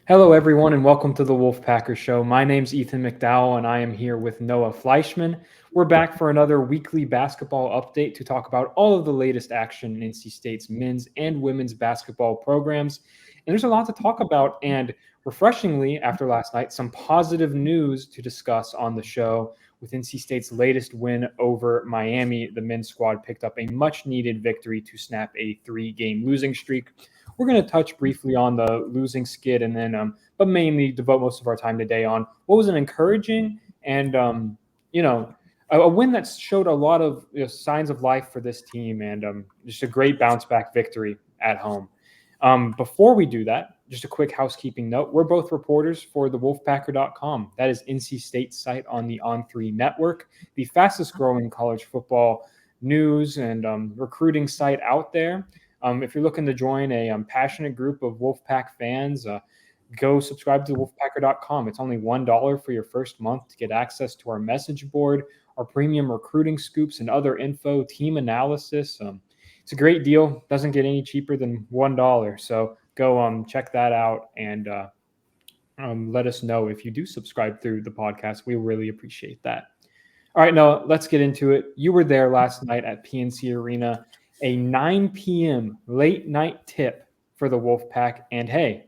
Hello, everyone, and welcome to the Wolfpacker Show. My name's Ethan McDowell, and I am here with Noah Fleischman. We're back for another weekly basketball update to talk about all of the latest action in NC State's men's and women's basketball programs. And there's a lot to talk about, and refreshingly, after last night, some positive news to discuss on the show. With NC State's latest win over Miami, the men's squad picked up a much-needed victory to snap a three-game losing streak. We're going to touch briefly on the losing skid and then, but mainly devote most of our time today on what was an encouraging and, a win that showed a lot of signs of life for this team and just a great bounce back victory at home. Before we do that, just a quick housekeeping note. We're both reporters for the wolfpacker.com. That is NC State's site on the On3 network, the fastest growing college football news and recruiting site out there. If you're looking to join a passionate group of Wolfpack fans, go subscribe to wolfpacker.com. It's only $1 for your first month to get access to our message board, our premium recruiting scoops, and other info, team analysis. It's a great deal. Doesn't get any cheaper than $1. So go check that out and let us know if you do subscribe through the podcast. We really appreciate that. All right, Noah, let's get into it. You were there last night at PNC Arena, a 9 p.m. late night tip for the Wolfpack. And hey,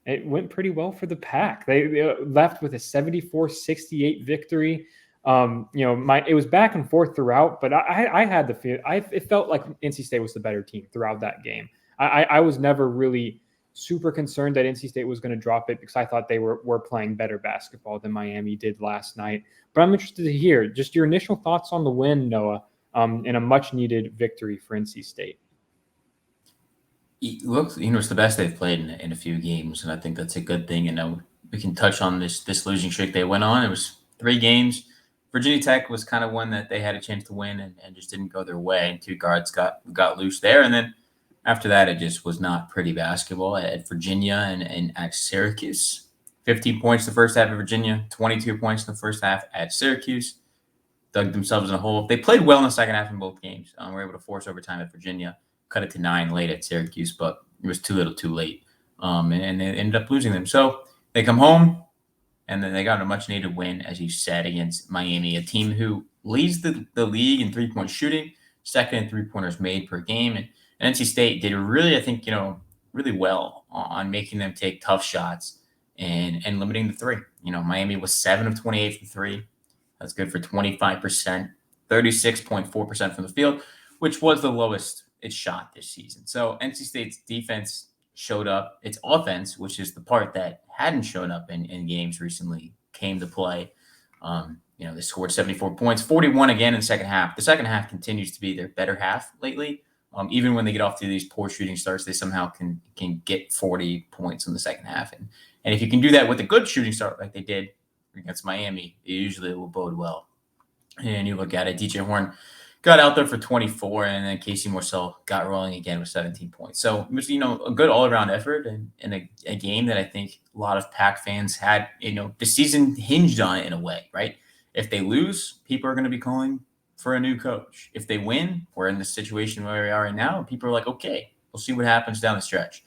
it went pretty well for the Pack. They left with a 74-68 victory. It was back and forth throughout, but I had the feel. It felt like NC State was the better team throughout that game. I was never really super concerned that NC State was going to drop it because I thought they were playing better basketball than Miami did last night. But I'm interested to hear just your initial thoughts on the win, Noah, in a much-needed victory for NC State. It looks, it's the best they've played in a few games, and I think that's a good thing. And we can touch on this losing streak they went on. It was 3 games. Virginia Tech was kind of one that they had a chance to win and just didn't go their way. And 2 guards got loose there, and then after that, it just was not pretty basketball at Virginia and at Syracuse. 15 points the first half at Virginia, 22 points in the first half at Syracuse. Dug themselves in a hole. They played well in the second half in both games. Were able to force overtime at Virginia, cut it to 9 late at Syracuse, but it was too little too late. And they ended up losing them. So they come home, and then they got a much-needed win, as you said, against Miami, a team who leads the league in three-point shooting, second in three-pointers made per game. And NC State did really, I think, really well on making them take tough shots and limiting the three. Miami was 7 of 28 from 3. That's good for 25%, 36.4% from the field, which was the lowest it shot this season. So NC State's defense showed up. Its offense, which is the part that hadn't shown up in games recently, came to play. They scored 74 points, 41 again in the second half. The second half continues to be their better half lately. Even when they get off to these poor shooting starts, they somehow can get 40 points in the second half. And if you can do that with a good shooting start like they did against Miami, it usually will bode well. And you look at it, DJ Horn got out there for 24, and then Casey Morsell got rolling again with 17 points. So it was, a good all-around effort and a game that I think a lot of Pack fans had, the season hinged on it in a way, right? If they lose, people are going to be calling for a new coach. If they win, we're in the situation where we are right now, and people are like, okay, we'll see what happens down the stretch.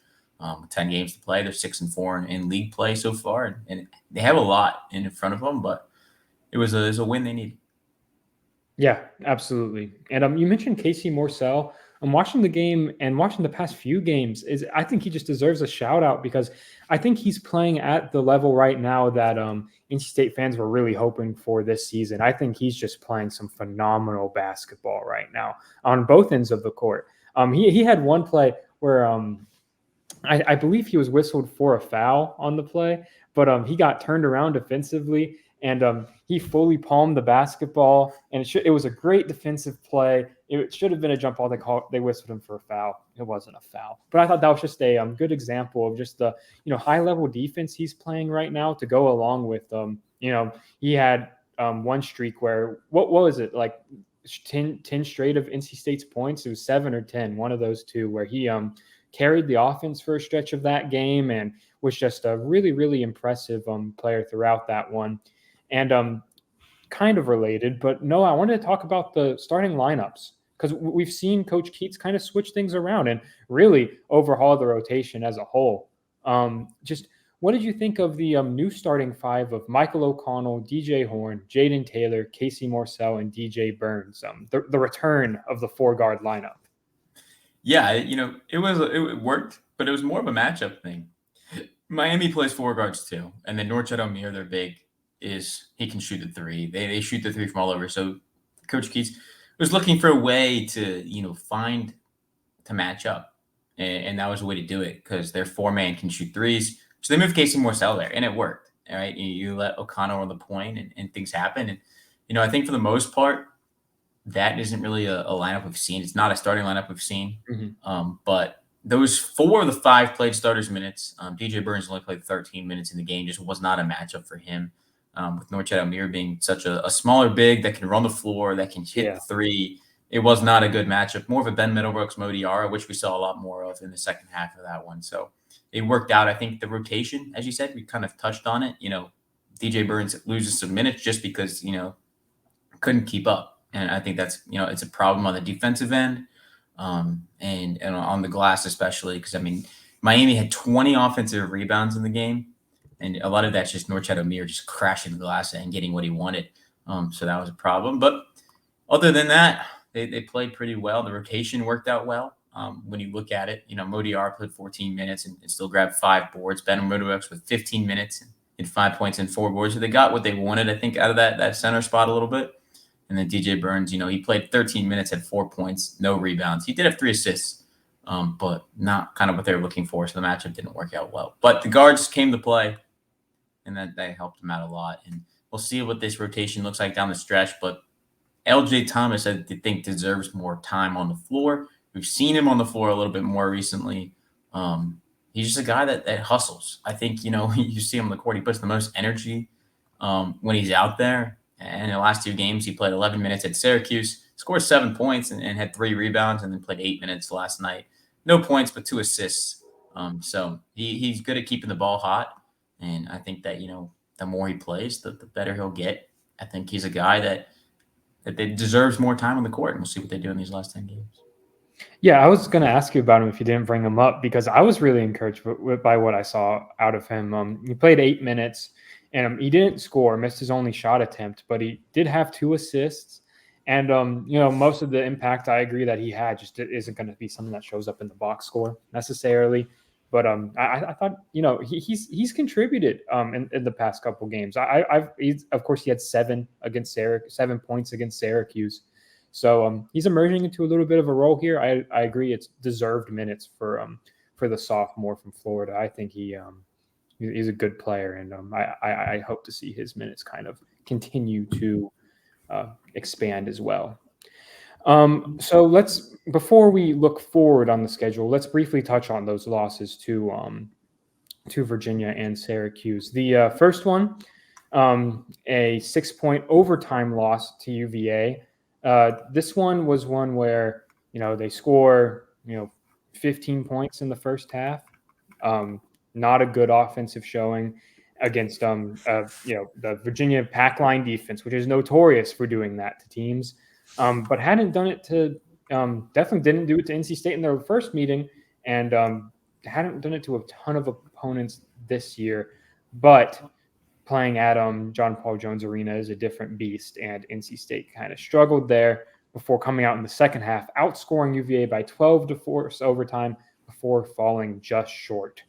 10 games to play. They're 6-4 in league play so far, and they have a lot in front of them, but it was a win they needed. Yeah, absolutely. And you mentioned Casey Morsell. I'm watching the game and watching the past few games. I think he just deserves a shout out because I think he's playing at the level right now that NC State fans were really hoping for this season. I think he's just playing some phenomenal basketball right now on both ends of the court. He had one play where I believe he was whistled for a foul on the play, but he got turned around defensively. And he fully palmed the basketball, and it was a great defensive play. It should have been a jump ball. They whistled him for a foul. It wasn't a foul, but I thought that was just a good example of just the high level defense he's playing right now to go along with he had one streak where what was it like 10 straight of NC State's points. It was 7 or 10, one of those two, where he carried the offense for a stretch of that game and was just a really, really impressive player throughout that one. And kind of related, but no, I wanted to talk about the starting lineups because we've seen Coach Keats kind of switch things around and really overhaul the rotation as a whole. Just What did you think of the new starting five of Michael O'Connell, DJ Horn, Jaden Taylor, Casey Morsell, and DJ Burns? The return of the 4 guard lineup. Yeah, it worked, but it was more of a matchup thing. Miami plays 4 guards too, and then Norchad Omier, their big, he can shoot the three. They shoot the three from all over. So Coach Keats was looking for a way to find to match up, and that was a way to do it because their 4-man can shoot threes. So they moved Casey Morsell there, and it worked. All right, you let O'Connell on the point, and things happen. And I think for the most part, that isn't really a lineup we've seen. It's not a starting lineup we've seen. But those 4 of the 5 played starters minutes. DJ Burns only played 13 minutes in the game. Just was not a matchup for him. With Norchad Omier being such a smaller big that can run the floor, that can hit the three, it was not a good matchup. More of a Ben Middlebrooks, Modiara, which we saw a lot more of in the second half of that one. So it worked out. I think the rotation, as you said, we kind of touched on it. DJ Burns loses some minutes just because, couldn't keep up. And I think that's, it's a problem on the defensive end and on the glass especially because, Miami had 20 offensive rebounds in the game. And a lot of that's just Norchad Omier just crashing the glass and getting what he wanted. So that was a problem. But other than that, they played pretty well. The rotation worked out well. When you look at it, Modiar played 14 minutes and still grabbed 5 boards. Ben Middlebrooks with 15 minutes and 5 points and 4 boards. So they got what they wanted, I think, out of that center spot a little bit. And then DJ Burns, he played 13 minutes, had 4 points, no rebounds. He did have 3 assists, but not kind of what they were looking for. So the matchup didn't work out well. But the guards came to play, and that helped him out a lot. And we'll see what this rotation looks like down the stretch. But LJ Thomas, I think, deserves more time on the floor. We've seen him on the floor a little bit more recently. He's just a guy that hustles. I think, you see him on the court. He puts the most energy when he's out there. And in the last 2 games, he played 11 minutes at Syracuse, scored 7 points and had 3 rebounds, and then played 8 minutes last night. No points, but 2 assists. So he's good at keeping the ball hot. And I think that, the more he plays, the better he'll get. I think he's a guy that deserves more time on the court, and we'll see what they do in these last 10 games. Yeah, I was going to ask you about him if you didn't bring him up because I was really encouraged by what I saw out of him. He played 8 minutes, and he didn't score, missed his only shot attempt, but he did have 2 assists. And, most of the impact I agree that he had just isn't going to be something that shows up in the box score necessarily. But I thought, he's contributed in the past couple games. Of course, he had 7 points against Syracuse. So he's emerging into a little bit of a role here. I agree. It's deserved minutes for the sophomore from Florida. I think he's a good player, and I hope to see his minutes kind of continue to expand as well. So before we look forward on the schedule, let's briefly touch on those losses to Virginia and Syracuse. The first one, a 6-point overtime loss to UVA. This one was one where, they score, 15 points in the first half. Not a good offensive showing against, the Virginia pack line defense, which is notorious for doing that to teams. But hadn't done it to definitely didn't do it to NC State in their first meeting, and hadn't done it to a ton of opponents this year. But playing at John Paul Jones Arena is a different beast, and NC State kind of struggled there before coming out in the second half, outscoring UVA by 12 to force overtime before falling just short.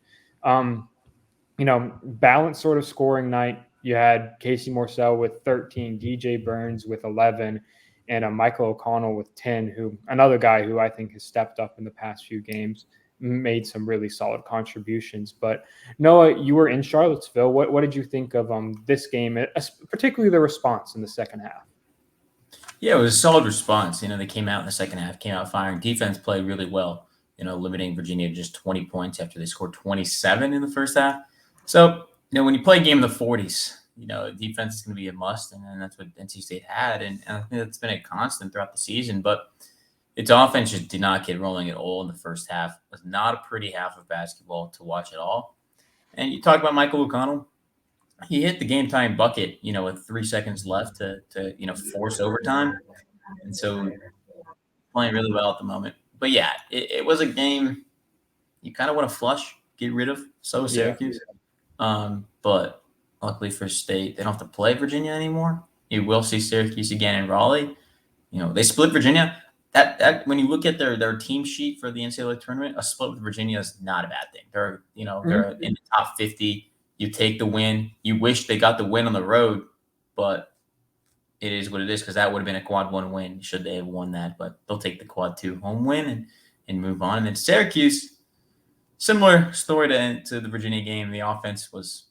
Balanced sort of scoring night. You had Casey Morsell with 13, DJ Burns with 11, and Michael O'Connell with 10, another guy who I think has stepped up in the past few games, made some really solid contributions. But Noah, you were in Charlottesville. What did you think of this game, particularly the response in the second half? Yeah, it was a solid response. They came out in the second half, came out firing. Defense played really well, limiting Virginia to just 20 points after they scored 27 in the first half. So, when you play a game in the 40s, defense is going to be a must, and that's what NC State had, and I think that's been a constant throughout the season. But its offense just did not get rolling at all in the first half. It was not a pretty half of basketball to watch at all. And you talk about Michael O'Connell. He hit the game-tying bucket, with 3 seconds left to force overtime. And so playing really well at the moment. But, yeah, it was a game you kind of want to flush, get rid of. So was Syracuse. But luckily for State, they don't have to play Virginia anymore. You will see Syracuse again in Raleigh. They split Virginia. That when you look at their team sheet for the NCAA tournament, a split with Virginia is not a bad thing. They're Mhm. in the top 50. You take the win. You wish they got the win on the road, but it is what it is because that would have been a quad 1 win should they have won that. But they'll take the quad 2 home win and move on. And then Syracuse, similar story to the Virginia game. The offense was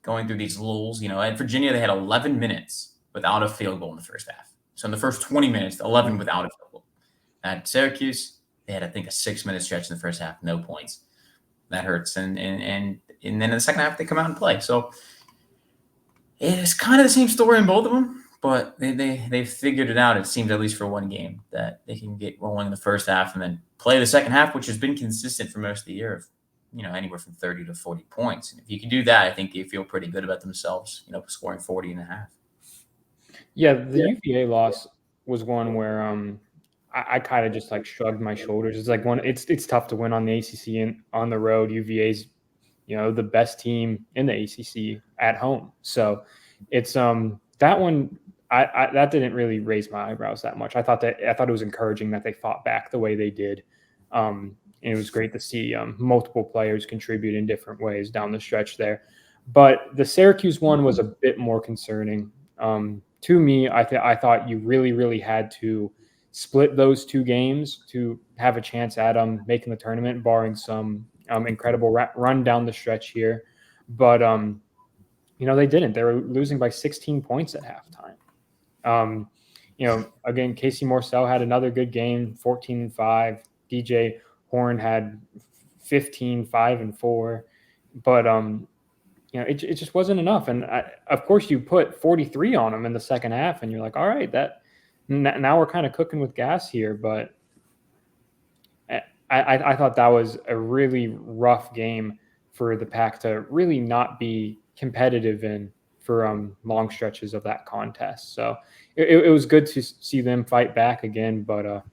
going through these lulls. At Virginia, they had 11 minutes without a field goal in the first half. So in the first 20 minutes, 11 without a field goal. At Syracuse, they had, I think, a 6-minute stretch in the first half, no points. That hurts. And then in the second half, they come out and play. So it's kind of the same story in both of them, but they figured it out, it seems, at least for one game, that they can get rolling in the first half and then play the second half, which has been consistent for most of the year of, anywhere from 30 to 40 points. And if you can do that, I think they feel pretty good about themselves, scoring 40 and a half. Yeah, the UVA loss was one where I kind of just like shrugged my shoulders. It's like it's tough to win on the ACC and on the road. UVA's the best team in the ACC at home, so it's that one. I that didn't really raise my eyebrows that much. I thought it was encouraging that they fought back the way they did. And it was great to see multiple players contribute in different ways down the stretch there. But the Syracuse one was a bit more concerning. To me, I thought you really, really had to split those two games to have a chance at making the tournament, barring some incredible run down the stretch here. But they didn't. They were losing by 16 points at halftime. Again, Casey Morsell had another good game, 14-5. DJ Horn had 15, 5, and 4. But it just wasn't enough. And of course, you put 43 on them in the second half, and you're like, all right, now we're kind of cooking with gas here. But I thought that was a really rough game for the Pack to really not be competitive in for long stretches of that contest. So it was good to see them fight back again. But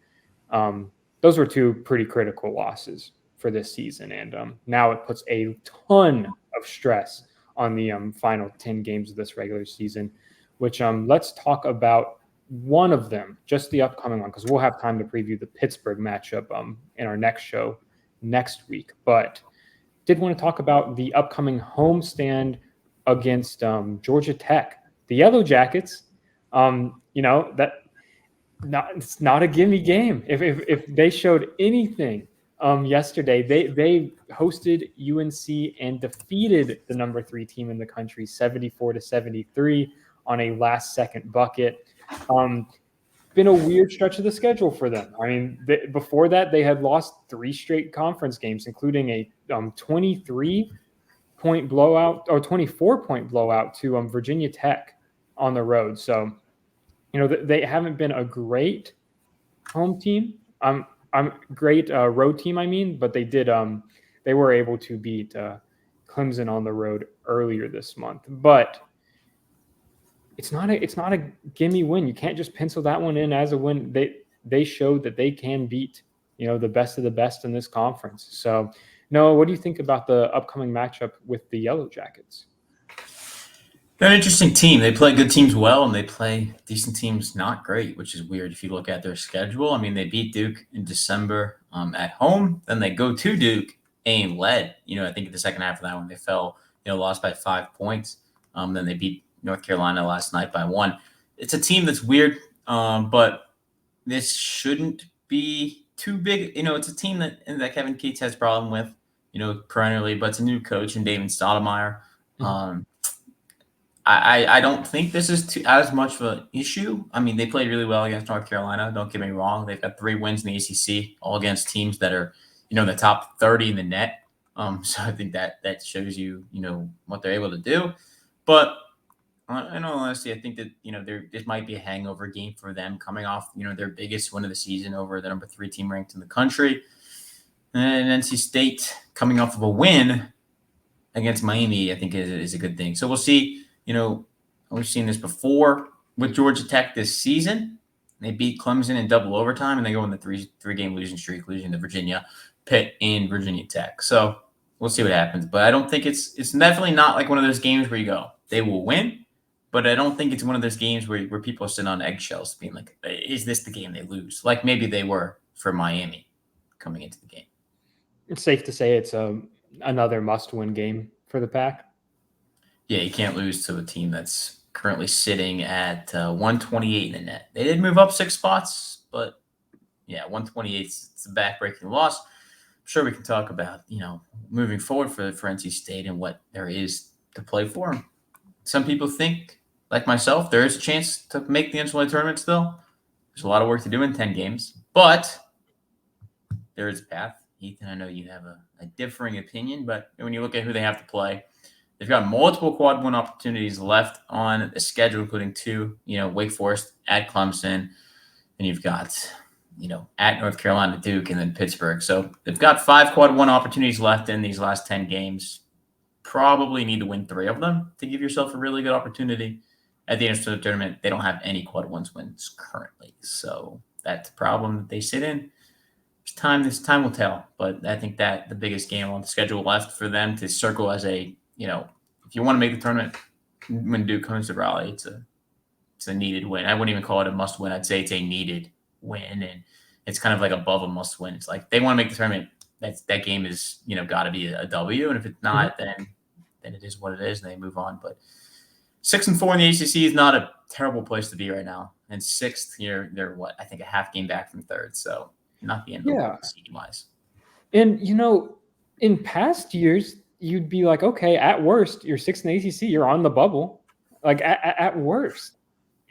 those were two pretty critical losses for this season. And now it puts a ton of stress on the final 10 games of this regular season, which let's talk about one of them, just the upcoming one, because we'll have time to preview the Pittsburgh matchup in our next show next week. But did want to talk about the upcoming homestand against Georgia Tech. The Yellow Jackets, it's not a gimme game. If they showed anything yesterday, they hosted UNC and defeated the number 3 team in the country 74-73 on a last-second bucket. Been a weird stretch of the schedule for them. I mean, before that, they had lost 3 straight conference games, including a 23-point blowout or 24-point blowout to Virginia Tech on the road. So, they haven't been a great home team. Great road team, I mean, but they were able to beat Clemson on the road earlier this month. But it's not a gimme win. You can't just pencil that one in as a win. They showed that they can beat the best of the best in this conference. So, Noah, what do you think about the upcoming matchup with the Yellow Jackets? They're an interesting team. They play good teams well, and they play decent teams not great, which is weird if you look at their schedule. I mean, they beat Duke in December at home. Then they go to Duke and led. I think in the second half of that one, they fell, lost by 5 points. Then they beat North Carolina last night by 1. It's a team that's weird, but this shouldn't be too big. It's a team that Kevin Keats has a problem with, perennially, but it's a new coach in David Stoudemire. I don't think this is as much of an issue. I mean, they played really well against North Carolina. Don't get me wrong. They've got 3 wins in the ACC, all against teams that are, the top 30 in the net. So I think that shows you, what they're able to do. But in all honesty, I think that, this might be a hangover game for them coming off, their biggest win of the season over the number 3 team ranked in the country. And NC State coming off of a win against Miami, I think is a good thing. So we'll see. We've seen this before with Georgia Tech this season. They beat Clemson in double overtime, and they go on the three-game losing streak, losing to Virginia, Pitt, and Virginia Tech. So we'll see what happens. But I don't think it's definitely not like one of those games where you go, they will win. But I don't think it's one of those games where people are sitting on eggshells being like, is this the game they lose? Like maybe they were for Miami coming into the game. It's safe to say it's another must-win game for the Pack. Yeah, you can't lose to a team that's currently sitting at 128 in the net. They did move up 6 spots, but yeah, 128 it's a backbreaking loss. I'm sure we can talk about, moving forward for NC State and what there is to play for. Some people think, like myself, there is a chance to make the NCAA tournament still. There's a lot of work to do in 10 games, but there is a path. Ethan, I know you have a differing opinion, but when you look at who they have to play, they've got multiple quad one opportunities left on the schedule, including 2, Wake Forest at Clemson, and you've got, at North Carolina, Duke, and then Pittsburgh. So they've got 5 quad one opportunities left in these last 10 games. Probably need to win 3 of them to give yourself a really good opportunity at the end of the tournament. They don't have any quad ones wins currently, so that's the problem that they sit in. This time will tell, but I think that the biggest game on the schedule left for them to circle as a, if you want to make the tournament when Duke comes to Raleigh, it's a needed win. I wouldn't even call it a must win. I'd say it's a needed win, and it's kind of like above a must win. It's like they want to make the tournament. That game is, got to be a W, and if it's not, then it is what it is, and they move on. But 6-4 in the ACC is not a terrible place to be right now. And 6th, they're what, I think a half game back from 3rd, so not the end of the world seed-wise. And in past years, you'd be like, okay, at worst, you're 6th in the ACC, you're on the bubble, like at worst.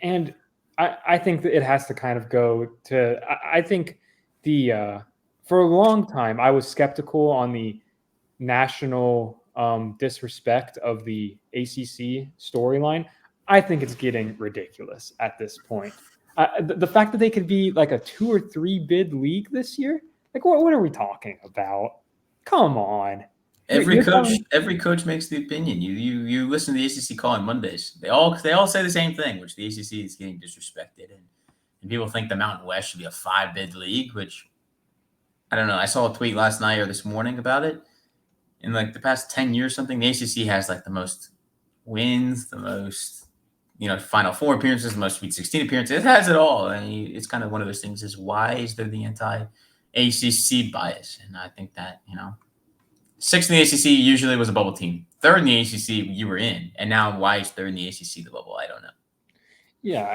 And I think that it has to kind of go to. I think for a long time, I was skeptical on the national disrespect of the ACC storyline. I think it's getting ridiculous at this point. The fact that they could be like a 2 or 3 bid league this year, like what are we talking about? Come on. Every coach makes the opinion. You listen to the ACC call on Mondays. They all say the same thing, which the ACC is getting disrespected, and people think the Mountain West should be a 5 bid league, which I don't know. I saw a tweet last night or this morning about it. In like the past 10 years, something, the ACC has like the most wins, the most, Final Four appearances, the most Sweet 16 appearances. It has it all. And it's kind of one of those things is why is there the anti-ACC bias? And I think that, 6th in the ACC usually was a bubble team. 3rd in the ACC, you were in. And now why is 3rd in the ACC the bubble? I don't know. Yeah,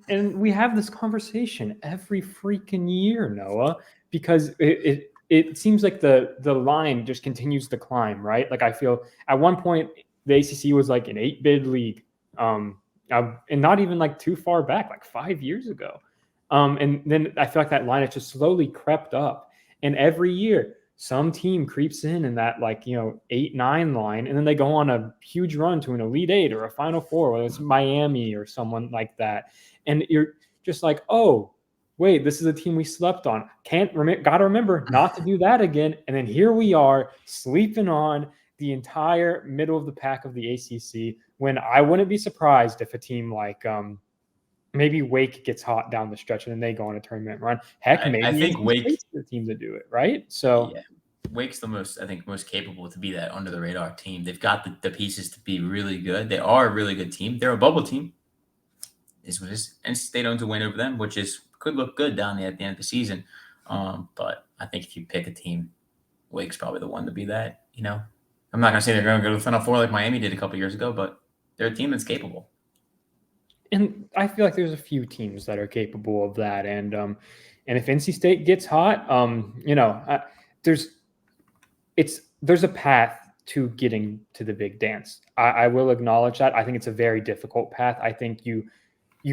and we have this conversation every freaking year, Noah, because it seems like the line just continues to climb, right? Like I feel at one point the ACC was like an 8 bid league, and not even like too far back, like 5 years ago, and then I feel like that line has just slowly crept up, and every year some team creeps in that 8-9 line, and then they go on a huge run to an Elite 8 or a Final Four, whether it's Miami or someone like that, and you're just like, oh, wait, this is a team we slept on. Got to remember not to do that again. And then here we are sleeping on the entire middle of the pack of the ACC, when I wouldn't be surprised if a team like maybe Wake gets hot down the stretch and then they go on a tournament run. Heck, maybe I think Wake's the team to do it, right? So yeah, Wake's the most capable to be that under the radar team. They've got the pieces to be really good. They are a really good team. They're a bubble team. Is what is, and State owns a win over them, which could look good down there at the end of the season. But I think if you pick a team, Wake's probably the one to be that. I'm not going to say they're going to go to the Final Four like Miami did a couple years ago, but they're a team that's capable. And I feel like there's a few teams that are capable of that. And if NC State gets hot, there's a path to getting to the big dance. I will acknowledge that. I think it's a very difficult path. I think you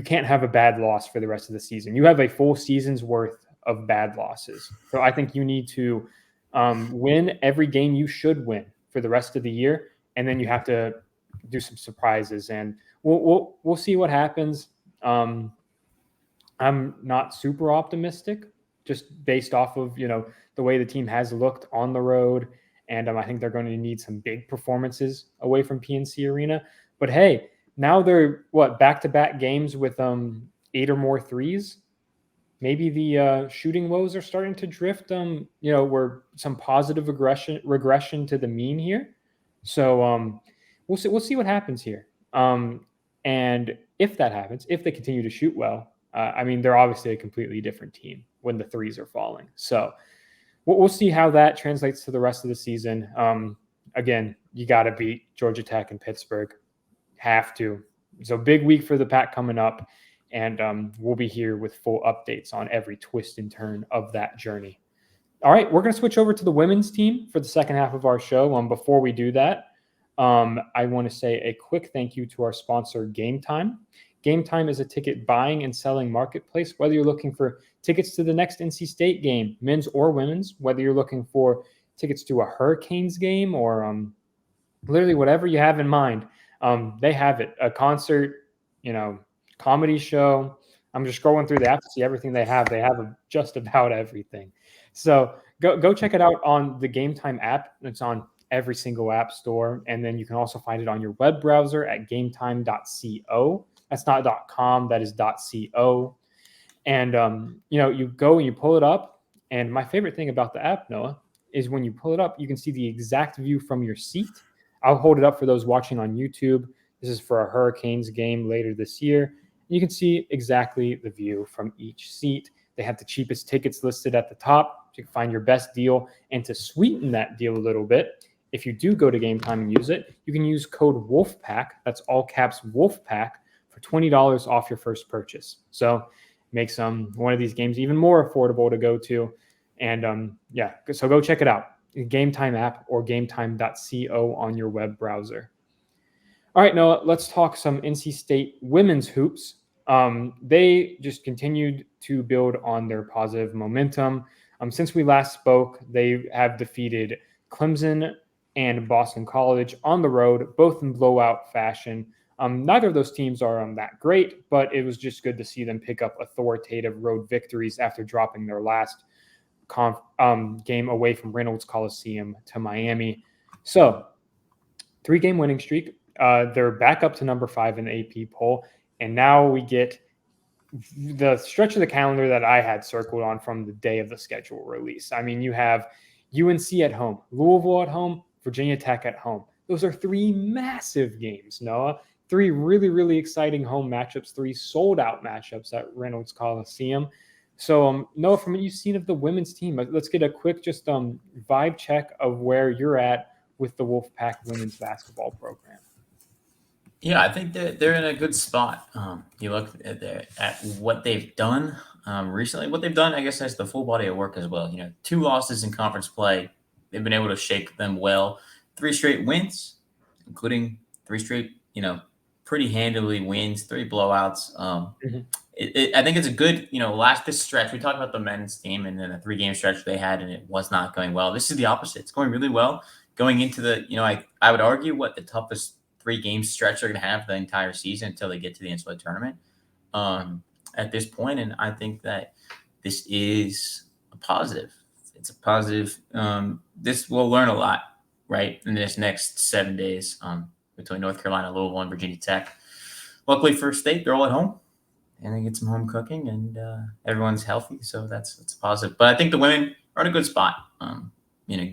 can't have a bad loss for the rest of the season. You have a full season's worth of bad losses. So I think you need to win every game you should win for the rest of the year, and then you have to do some surprises, and we'll see what happens. I'm not super optimistic, just based off of the way the team has looked on the road, and I think they're going to need some big performances away from PNC Arena. But hey, now they're back-to-back games with 8 or more threes. maybe the shooting woes are starting to drift. We're some positive regression to the mean here. So we'll see what happens here. And if that happens, if they continue to shoot well, I mean, they're obviously a completely different team when the threes are falling. So we'll see how that translates to the rest of the season. Again, you got to beat Georgia Tech and Pittsburgh. Have to. So big week for the Pack coming up, and we'll be here with full updates on every twist and turn of that journey. All right, we're going to switch over to the women's team for the second half of our show. Before we do that, I want to say a quick thank you to our sponsor, Game Time. Game Time is a ticket buying and selling marketplace. Whether you're looking for tickets to the next NC State game, men's or women's, whether you're looking for tickets to a Hurricanes game or literally whatever you have in mind, they have it. A concert, comedy show. I'm just scrolling through the app to see everything they have. They have just about everything. So go check it out on the Game Time app. It's on every single app store. And then you can also find it on your web browser at gametime.co. That's not .com, that is .co. And, you go and you pull it up. And my favorite thing about the app, Noah, is when you pull it up, you can see the exact view from your seat. I'll hold it up for those watching on YouTube. This is for a Hurricanes game later this year. You can see exactly the view from each seat. They have the cheapest tickets listed at the top. So you can find your best deal. And to sweeten that deal a little bit, if you do go to Game Time and use it, you can use code WOLFPACK, that's all caps WOLFPACK, for $20 off your first purchase. So makes one of these games even more affordable to go to. And so go check it out. Game Time app or gametime.co on your web browser. All right, Noah, let's talk some NC State women's hoops. They just continued to build on their positive momentum. Since we last spoke, they have defeated Clemson and Boston College on the road, both in blowout fashion. Neither of those teams are that great, but it was just good to see them pick up authoritative road victories after dropping their last game away from Reynolds Coliseum to Miami. So 3-game winning streak. They're back up to number 5 in the AP poll. And now we get the stretch of the calendar that I had circled on from the day of the schedule release. I mean, you have UNC at home, Louisville at home, Virginia Tech at home. Those are 3 massive games, Noah. 3 really, really exciting home matchups, 3 sold-out matchups at Reynolds Coliseum. So, Noah, from what you've seen of the women's team, let's get a quick vibe check of where you're at with the Wolfpack women's basketball program. Yeah, I think that they're in a good spot. You look at what they've done recently. What they've done, I guess, has the full body of work as well. 2 losses in conference play. They've been able to shake them well. 3 straight wins, including 3 straight, pretty handily wins, 3 blowouts. I think it's a good, this stretch. We talked about the men's team and then a 3-game stretch they had, and it was not going well. This is the opposite. It's going really well. Going into the, I would argue the toughest 3-game stretch they're going to have the entire season until they get to the NCAA tournament at this point. And I think that this is a positive. It's a positive. This will learn a lot, right, in this next 7 days between North Carolina, Louisville, and Virginia Tech. Luckily for State, they're all at home, and they get some home cooking, and everyone's healthy, so that's positive. But I think the women are in a good spot,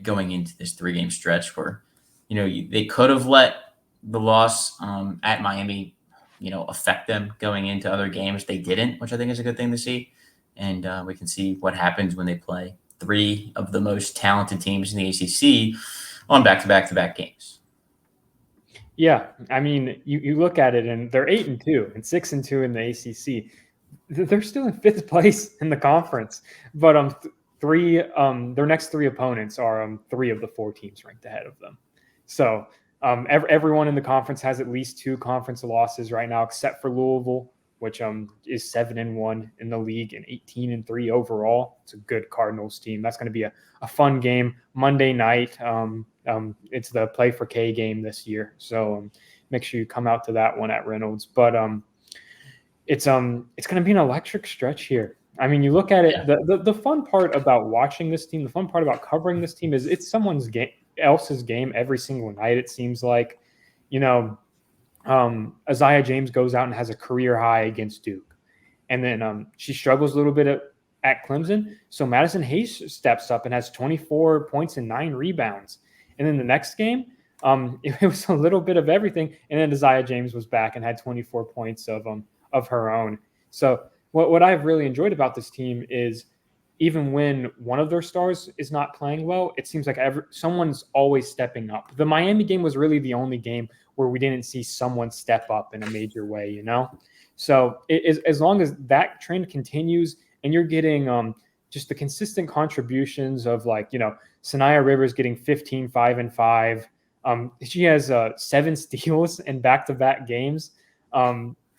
going into this 3-game stretch where, they could have let the loss at Miami, affect them going into other games. They didn't, which I think is a good thing to see. And we can see what happens when they play 3 of the most talented teams in the ACC on back-to-back-to-back games. Yeah, I mean, you look at it, and they're 8-2 and 6-2 in the ACC. They're still in 5th place in the conference, but their next 3 opponents are 3 of the 4 teams ranked ahead of them. So everyone in the conference has at least 2 conference losses right now, except for Louisville, which is 7-1 in the league and 18-3 overall. It's a good Cardinals team. That's going to be a fun game Monday night. It's the Play for K game this year, so make sure you come out to that one at Reynolds. But it's going to be an electric stretch here. I mean, you look at it. Yeah. The fun part about watching this team, the fun part about covering this team is it's someone's else's game every single night. It seems like, Isaiah James goes out and has a career high against Duke, and then she struggles a little bit at Clemson. So Madison Hayes steps up and has 24 points and 9 rebounds. And then the next game, it was a little bit of everything. And then Isaiah James was back and had 24 points of her own. So what I've really enjoyed about this team is even when one of their stars is not playing well, it seems like someone's always stepping up. The Miami game was really the only game where we didn't see someone step up in a major way, you know? So as long as that trend continues and you're getting just the consistent contributions of like, you know, Sanaya Rivers getting 15, 5, and 5. She has 7 steals in back-to-back games.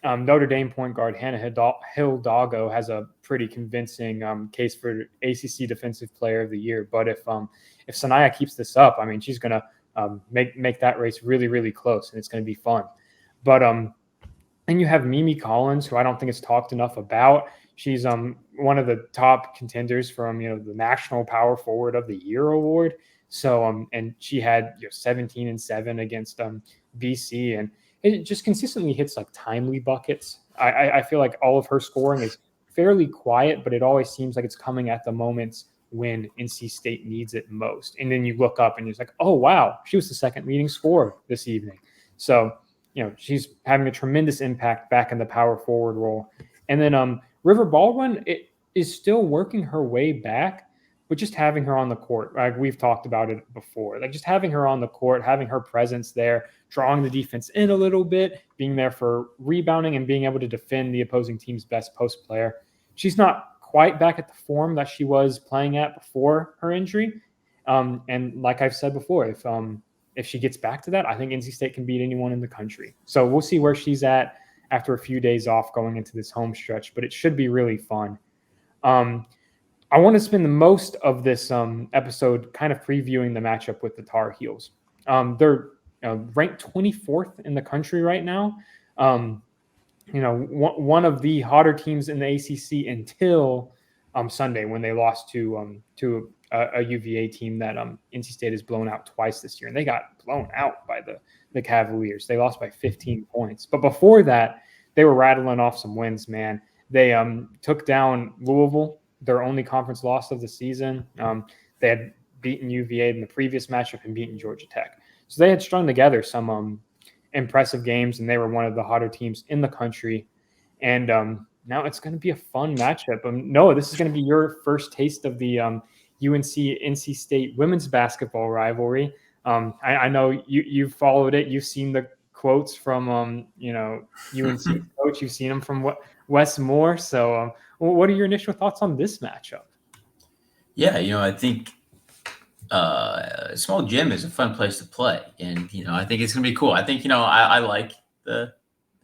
Notre Dame point guard Hannah Hidalgo has a pretty convincing case for ACC Defensive Player of the Year. But if Sanaya keeps this up, I mean, she's going to make that race really, really close, and it's going to be fun. But and you have Mimi Collins, who I don't think is talked enough about. She's one of the top contenders from, you know, the National Power Forward of the Year award. So and she had 17 and 7 against BC, and it just consistently hits like timely buckets. I feel like all of her scoring is fairly quiet, but it always seems like it's coming at the moments when NC State needs it most. And then you look up and you're like, oh wow, she was the second leading scorer this evening. So you know, she's having a tremendous impact back in the power forward role. And then River Baldwin is still working her way back, but just having her on the court, like we've talked about it before, like just having her on the court, having her presence there, drawing the defense in a little bit, being there for rebounding and being able to defend the opposing team's best post player. She's not quite back at the form that she was playing at before her injury. And like I've said before, if she gets back to that, I think NC State can beat anyone in the country. So we'll see where she's at after a few days off going into this home stretch, but it should be really fun. I want to spend the most of this episode kind of previewing the matchup with the Tar Heels. They're ranked 24th in the country right now. You know, one of the hotter teams in the ACC until Sunday when they lost to a UVA team that NC State has blown out twice this year, and they got blown out by the Cavaliers. They lost by 15 points. But before that, they were rattling off some wins, man. They took down Louisville, their only conference loss of the season. They had beaten UVA in the previous matchup and beaten Georgia Tech. So they had strung together some impressive games, and they were one of the hotter teams in the country. And now it's going to be a fun matchup. Noah, this is going to be your first taste of the UNC-NC State women's basketball rivalry. I know you've followed it. You've seen the quotes from UNC coach. You've seen them from Wes Moore. So what are your initial thoughts on this matchup? Yeah, I think a small gym is a fun place to play, and I think it's gonna be cool. I think I like the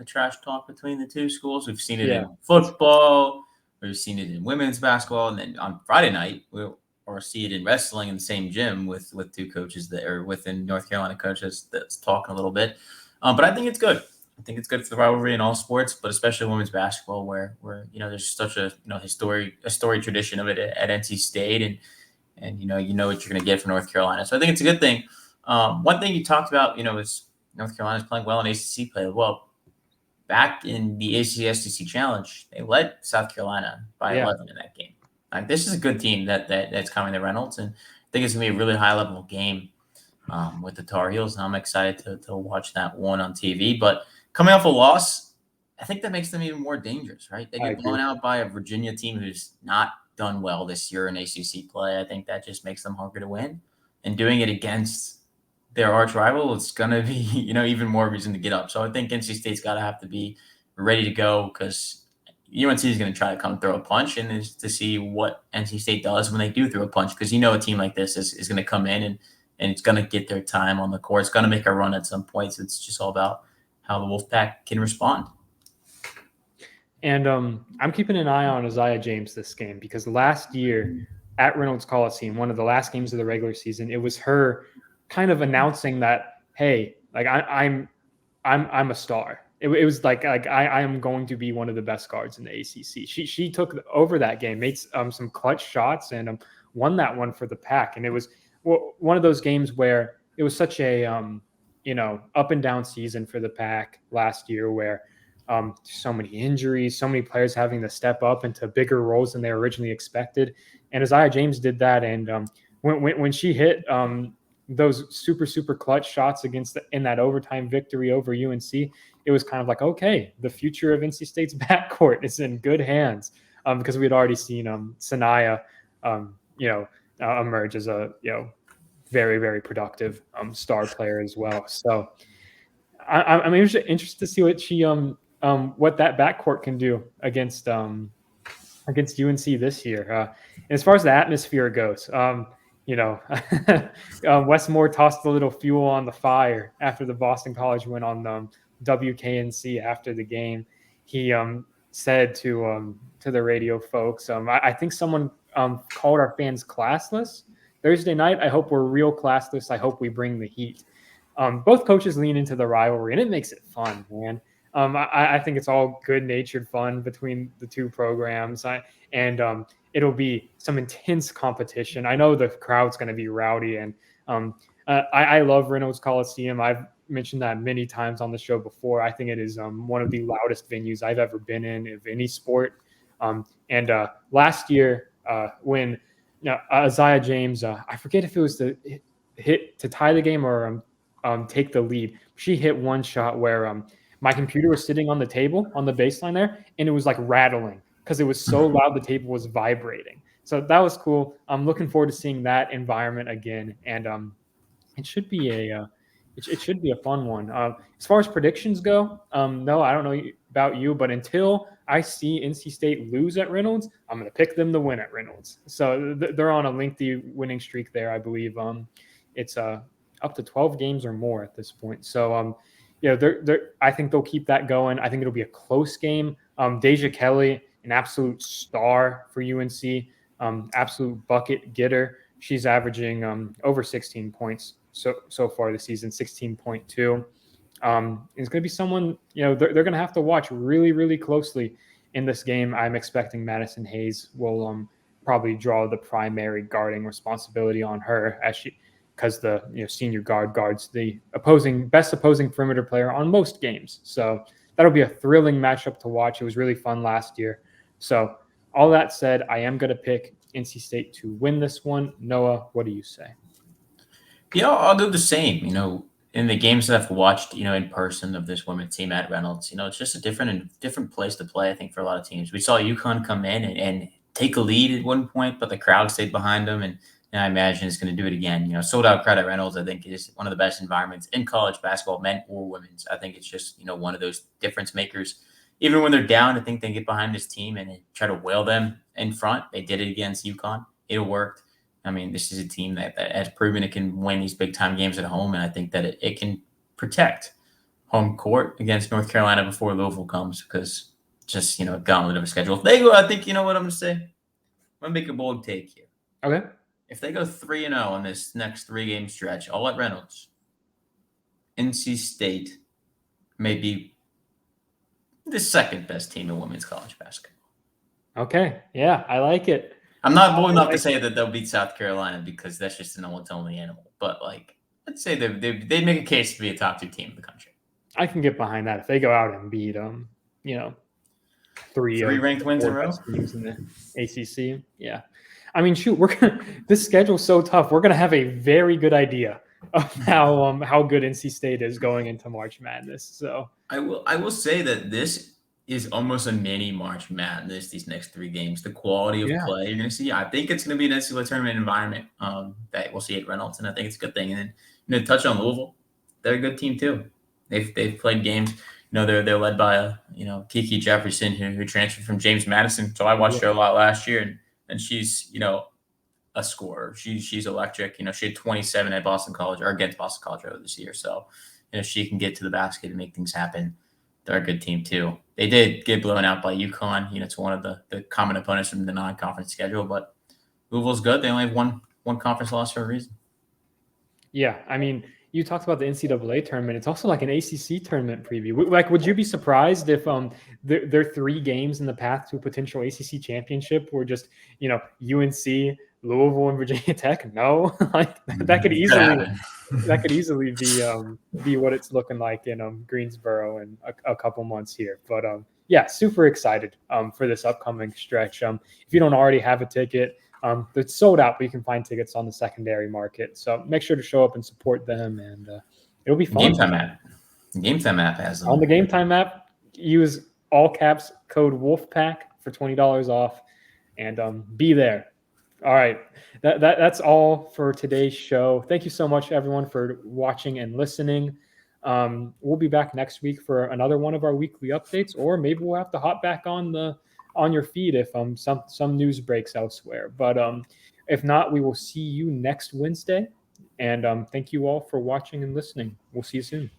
trash talk between the two schools. We've seen it in football, we've seen it in women's basketball, and then on Friday night we'll see it in wrestling in the same gym with two coaches that are within North Carolina coaches that's talking a little bit. But I think it's good. I think it's good for the rivalry in all sports, but especially women's basketball, where there's such a storied tradition of it at NC State, and you know what you're going to get from North Carolina. So I think it's a good thing. One thing you talked about, is North Carolina's playing well in ACC play. Well, back in the ACC-SEC Challenge, they led South Carolina by 11 in that game. Like, this is a good team that's coming to Reynolds, and I think it's going to be a really high-level game with the Tar Heels, and I'm excited to watch that one on TV. But coming off a loss, I think that makes them even more dangerous, right? They get blown out by a Virginia team who's not done well this year in ACC play. I think that just makes them hungry to win. And doing it against their arch rival, it's going to be, even more reason to get up. So I think NC State's got to have to be ready to go, because UNC is going to try to come throw a punch, and is to see what NC State does when they do throw a punch, because a team like this is going to come in and it's going to get their time on the court. It's going to make a run at some points. It's just all about how the Wolfpack can respond. And I'm keeping an eye on Isaiah James this game, because last year at Reynolds Coliseum, one of the last games of the regular season, it was her kind of announcing that, hey, like I'm a star. It was like I am going to be one of the best guards in the ACC. She took over that game, made some clutch shots, and won that one for the Pack. And it was one of those games where it was such a up and down season for the Pack last year, where So many injuries, so many players having to step up into bigger roles than they originally expected. And Isaiah James did that. And when she hit those super clutch shots in that overtime victory over UNC, it was kind of like, okay, the future of NC State's backcourt is in good hands, because we had already seen Sanaya, emerge as a very productive star player as well. So I'm interested to see what she what that backcourt can do against UNC this year. As far as the atmosphere goes, Wes Moore tossed a little fuel on the fire after the Boston College went on WKNC after the game. He said to the radio folks, I think someone called our fans classless Thursday night. I hope we're real classless. I hope we bring the heat. Both coaches lean into the rivalry, and it makes it fun, man. I think it's all good-natured fun between the two programs, and it'll be some intense competition. I know the crowd's going to be rowdy, and I love Reynolds Coliseum. I've mentioned that many times on the show before. I think it is one of the loudest venues I've ever been in of any sport. And last year, when Isaiah James, I forget if it was the hit to tie the game or take the lead. She hit one shot where my computer was sitting on the table on the baseline there, and it was like rattling because it was so loud the table was vibrating. So that was cool. I'm looking forward to seeing that environment again, and it should be it should be a fun one. As far as predictions go, no, I don't know about you, but until I see NC State lose at Reynolds, I'm going to pick them to win at Reynolds. So they're on a lengthy winning streak there, I believe. It's up to 12 games or more at this point. So, I think they'll keep that going. I think it'll be a close game. Deja Kelly, an absolute star for UNC, absolute bucket getter. She's averaging over 16 points so far this season, 16.2. It's going to be someone, they're going to have to watch really closely in this game. I'm expecting Madison Hayes will probably draw the primary guarding responsibility on her because the senior guard guards the best opposing perimeter player on most games. So that'll be a thrilling matchup to watch. It was really fun last year. So all that said, I am going to pick NC State to win this one. Noah, what do you say? Yeah, I'll do the same. In the games that I've watched, in person of this women's team at Reynolds, it's just a different place to play, I think, for a lot of teams. We saw UConn come in and take a lead at one point, but the crowd stayed behind them, and I imagine it's going to do it again. Sold out crowd at Reynolds, I think, is one of the best environments in college basketball, men or women's. I think it's just, one of those difference makers. Even when they're down, I think they get behind this team and try to wail them in front. They did it against UConn. It worked. I mean, this is a team that has proven it can win these big-time games at home, and I think that it can protect home court against North Carolina before Louisville comes because just, a gauntlet of a schedule. If they go, I think, you know what I'm going to say? I'm going to make a bold take here. Okay. If they go 3-0 on this next 3-game stretch, all at Reynolds, NC State may be the second best team in women's college basketball. Okay. Yeah, I like it. I'm not bold enough to say that they'll beat South Carolina because that's just an only animal. But, let's say they make a case to be a top 2 team in the country. I can get behind that if they go out and beat three ranked wins in a row teams in the ACC. Yeah. I mean, shoot, this schedule's so tough. We're gonna have a very good idea of how good NC State is going into March Madness. So I will say that this is almost a mini March Madness. These next 3 games, the quality of play you're gonna see. I think it's gonna be an NCAA tournament environment that we'll see at Reynolds, and I think it's a good thing. And then to touch on Louisville, they're a good team too. They've played games. They're led by Kiki Jefferson who transferred from James Madison. So I watched her a lot last year, and she's a scorer. She's electric. She had 27 at Boston College or against Boston College earlier this year. So she can get to the basket and make things happen. They're a good team too. They did get blown out by UConn. It's one of the common opponents from the non-conference schedule, but Louisville's good. They only have one conference loss for a reason. Yeah, I mean, you talked about the NCAA tournament. It's also like an ACC tournament preview. Like, would you be surprised if there are 3 games in the path to a potential ACC championship were just, UNC, Louisville, and Virginia Tech? No, like that could easily be what it's looking like in Greensboro in a couple months here. But yeah, super excited for this upcoming stretch. If you don't already have a ticket, it's sold out, but you can find tickets on the secondary market. So make sure to show up and support them, and it'll be fun. Game Time app has them. On the Game Time app, use all caps code Wolfpack for $20 off, and be there. All right, that's all for today's show. Thank you so much, everyone, for watching and listening. We'll be back next week for another one of our weekly updates, or maybe we'll have to hop back on your feed if some news breaks elsewhere. But if not, we will see you next Wednesday. And thank you all for watching and listening. We'll see you soon.